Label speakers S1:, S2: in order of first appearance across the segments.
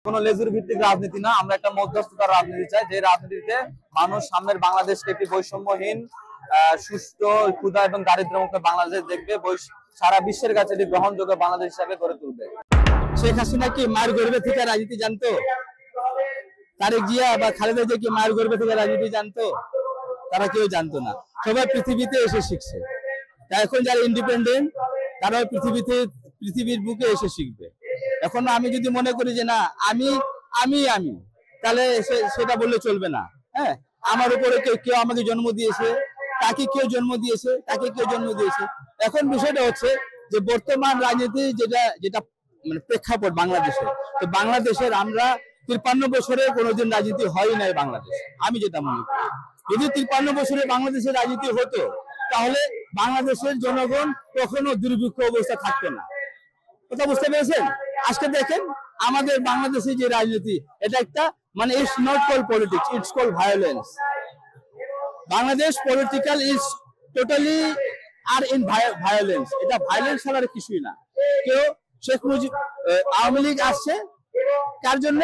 S1: কোন লেজুর ভিত্তিক রাজনীতি না, আমরা একটা মধ্যস্থতার রাজনীতি চাই, যে রাজনীতিতে মানুষ সামনের বাংলাদেশকে একটি বৈষম্যহীন, সুষ্ঠু, ক্ষুধা এবং দারিদ্র্যমুক্ত বাংলাদেশ দেখবে, সারা বিশ্বের কাছে এটি গ্রহণযোগ্য বাংলাদেশ হিসাবে গড়ে তুলবে।
S2: শেখ হাসিনা কি মায়ের গর্ভে থেকে রাজনীতি জানতো? তারেক জিয়া বা খালেদা জিয়া কি মায়ের গর্ভে থেকে রাজনীতি জানতো? তারা কেউ জানতো না, সবাই পৃথিবীতে এসে শিখছে। এখন যারা ইন্ডিপেন্ডেন্ট তারাও পৃথিবীর বুকে এসে শিখবে। এখন আমি যদি মনে করি যে না আমি আমি আমি তাহলে সেটা বললে চলবে না। হ্যাঁ, আমার উপরে কেউ আমাকে জন্ম দিয়েছে, তাকে কেউ জন্ম দিয়েছে, তাকে কেউ জন্ম দিয়েছে। এখন বিষয়টা হচ্ছে যে বর্তমান রাজনীতি যেটা মানে প্রেক্ষাপট বাংলাদেশে, তো বাংলাদেশের আমরা 53 বছরে কোনোদিন রাজনীতি হয় নাই বাংলাদেশ। আমি যেটা মনে করি, যদি 53 বছরে বাংলাদেশের রাজনীতি হতো তাহলে বাংলাদেশের জনগণ কখনো দুর্ভিক্ষ অবস্থা থাকতো না। কথা বুঝতে পেরেছেন? আজকে দেখেন আমাদের বাংলাদেশে যে রাজনীতি, এটা একটা মানে it's not call politics, it's call violence. Bangladesh political is totally আর ইন ভায়োলেন্স। এটা ভায়োলেন্স ছাড়া কিছুই না। কেউ শেখ মুজিব আওয়ামী লীগ আসছে কার জন্য?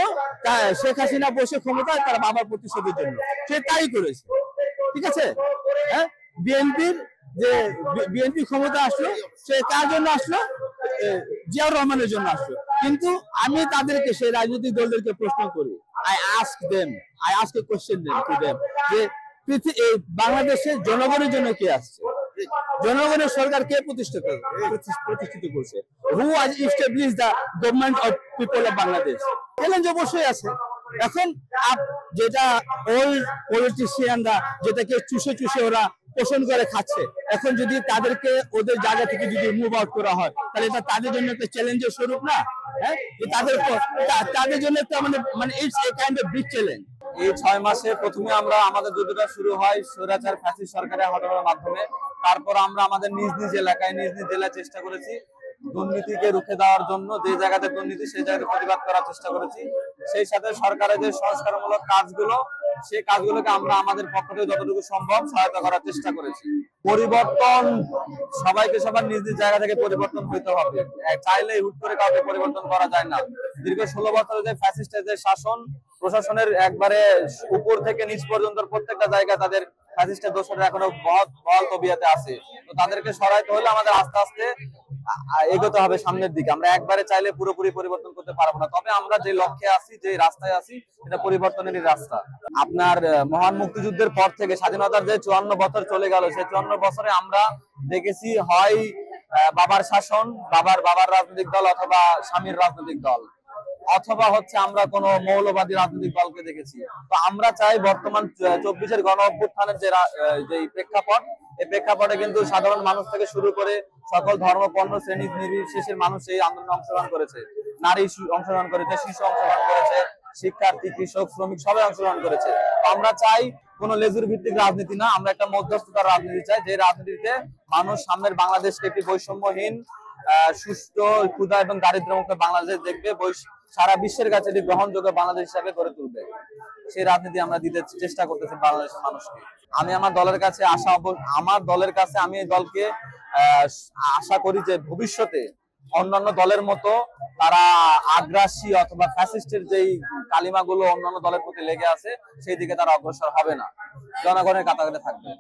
S2: শেখ হাসিনা বসে ক্ষমতায় তার বাবার প্রতিশোধের জন্য, সে তাই করেছে। ঠিক আছে? হ্যাঁ, বিএনপি ক্ষমতা আসলো, সে কার জন্য আসলো? জিয়াউর রহমানের জন্য আসলো। কিন্তু আমি তাদেরকে, সেই রাজনৈতিক দলদেরকে প্রশ্ন করি, I ask a question to them, যে বাংলাদেশের জনগণের জন্য কে আসছে? জনগণের সরকার কে প্রতিষ্ঠিত করছে? হু has established the government of people of Bangladesh? Challenge অবশ্যই আছে। এখন যেটা ওল্ড পলিটিশিয়ানরা যেটাকে চুষে ওরা পোষণ করে খাচ্ছে, এখন যদি তাদেরকে ওদের জায়গা থেকে যদি মুভ আউট করা হয় তাহলে এটা তাদের জন্য একটা চ্যালেঞ্জের স্বরূপ না? হ্যাঁ, তাদের জন্য একটা মানে it's a kind of big challenge.
S1: এই 6 মাসে প্রথমে আমাদের যুদ্ধটা শুরু হয় স্বৈরাচার ফ্যাসিস্ট সরকারের হটানোর মাধ্যমে। তারপর আমরা আমাদের নিজ এলাকায় নিজ জেলায় চেষ্টা করেছি দুর্নীতিকে রুখে দেওয়ার জন্য। যে জায়গাতে দুর্নীতি সেই জায়গাতে প্রতিবাদ করার চেষ্টা করেছি। সেই সাথে সরকারের যে সংস্কারমূলক কাজগুলো, সেই কাজগুলোকে আমরা আমাদের পক্ষ থেকে যতটুকু সম্ভব সহায়তা করার চেষ্টা করেছি। পরিবর্তন সবাইকে সবার নিজ জায়গা থেকে পরিবর্তন হইতে হবে, চাইলে হুট করে কাউকে পরিবর্তন করা যায় না। দীর্ঘ 16 বছরের যে ফ্যাসিস্টের যে শাসন, প্রশাসনের একবারে উপর থেকে নিচ পর্যন্ত প্রত্যেকটা জায়গায় তাদের ফ্যাসিস্টের দোষরা এখনো বহাল তবিয়তে আছে। তো তাদেরকে সরাইতে হলে আমাদের আস্তে আস্তে এগোতে হবে সামনের দিকে। আমরা একবারে চাইলে পুরোপুরি পরিবর্তন করতে পারবো না, তবে আমরা যে লক্ষ্যে আছি, যে রাস্তায় আছি, এটা পরিবর্তনেরই রাস্তা। আপনার মহান মুক্তিযুদ্ধের পর থেকে স্বাধীনতার যে 54 বছর চলে গেল, সেই 54 বছরে আমরা দেখেছি হয় বাবার শাসন, বাবার রাজনৈতিক দল, অথবা স্বামীর রাজনৈতিক দল, অথবা হচ্ছে আমরা কোনো মৌলবাদী রাজনৈতিক দলকে দেখেছি। তো আমরা চাই বর্তমান 24-এর গণ অভ্যুত্থানের যে প্রেক্ষাপট, এই প্রেক্ষাপটে কিন্তু সাধারণ মানুষ থেকে শুরু করে সকল ধর্মপন্ন শ্রেণী নির্বিশেষের মানুষ এই আন্দোলনে অংশগ্রহণ করেছে। নারী অংশগ্রহণ করেছে, শিশু অংশগ্রহণ করেছে, শিক্ষার্থী, কৃষক, শ্রমিক সবাই অংশগ্রহণ করেছে। তো আমরা চাই কোন লেজুর ভিত্তিক রাজনীতি না, আমরা একটা মধ্যস্থতার রাজনীতি চাই, যে রাজনীতিতে মানুষ সামনের বাংলাদেশকে একটি বৈষম্যহীন, সুষ্ঠু, ক্ষুধা এবং দারিদ্র্যমুক্ত বাংলাদেশ দেখবে, সারা বিশ্বের কাছে এটি গ্রহণযোগ্য বাংলাদেশ হিসাবে গড়ে তুলবে। সেই রাজনীতি আমরা দিতে চেষ্টা করতেছি বাংলাদেশের মানুষকে। আমি আমার দলের কাছে আমি এই দলকে আশা করি যে ভবিষ্যতে অন্যান্য দলের মতো তারা আগ্রাসী অথবা ফ্যাসিস্টের যেই কালিমাগুলো অন্যান্য দলের প্রতি লেগে আছে, সেই দিকে তারা অগ্রসর হবে না, জনগণের কাতারে থাকবে।